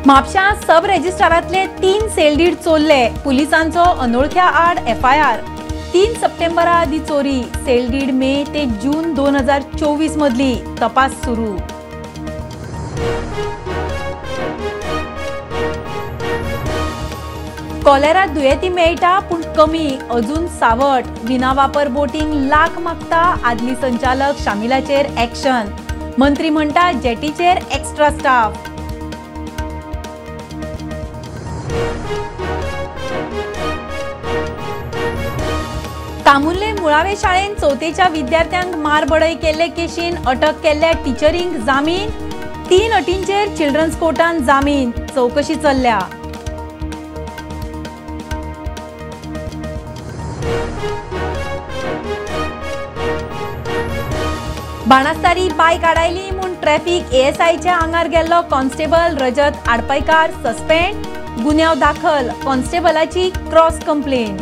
म्हापशा सब रेजिस्ट्रारातले 3 सेलडीड चोरले, पुलिसांचो अनोळख्या आड FIR। 3 सप्टेंबरा आदी चोरी, सेलडीड मे ते जून 2024 मधली, तपास सुरू। कॉलेरा दुयेती मेळटा पूण कमी, अजून सावट। विनावापर बोटिंग लाख मागता, आदली संचालक शामिलाचेर एक्शन। मंत्री म्हणटा जेटीचेर एक्स्ट्रा स्टाफ। कामुर्ले मुळावे शाळेन 4थेच्या विद्यार्थ्यांक मारबडय केल्ले केशीन अटक केल्ल्या टीचरींक जामीन। 3 अटींचेर चिल्ड्रन्स कोर्टान जामीन, चौकशी चल्ल्या। बाणास्तारी बायक आडायली म्हूण ट्रॅफिक ASIच्या आंगार गेल्लो कॉन्स्टेबल रजत आडपयकार सस्पेंड। गुन्यांव दाखल, कॉन्स्टेबलाची क्रॉस कंप्लेन।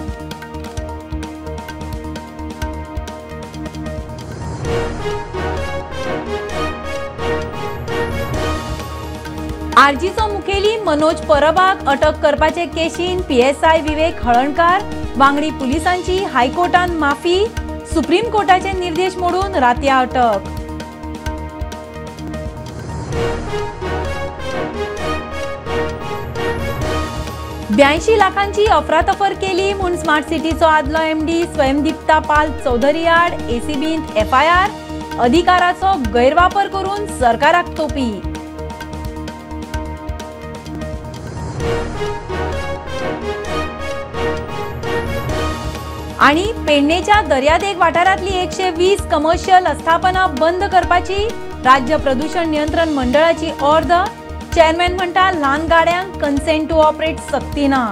आरजीचो मुखेली मनोज परबाक अटक करपाचे केशीन PSI विवेक हळणकार। वांगडी पुलिसांची हायकोर्टान माफी, सुप्रीम कोर्टाचे निर्देश मोडून रातया अटक। ब्यांशी लाखांची अफरातफर केली म्हूण स्मार्ट सिटीचो आदलो MD स्वयंदीप्ता पाल चौधरी आड ACBंत FIR। अधिकाराचो गैरवापर करून सरकाराक तोपी। आणि पेडणेच्या दर्यादेग वाठारातली 120 कमर्शियल अस्थापना बंद करपाची राज्य प्रदूषण नियंत्रण मंडळाची ऑर्डर। चेअरमॅन म्हणटा ल्हान गाड्यांक कन्सेंट टू ऑपरेट सक्ती ना।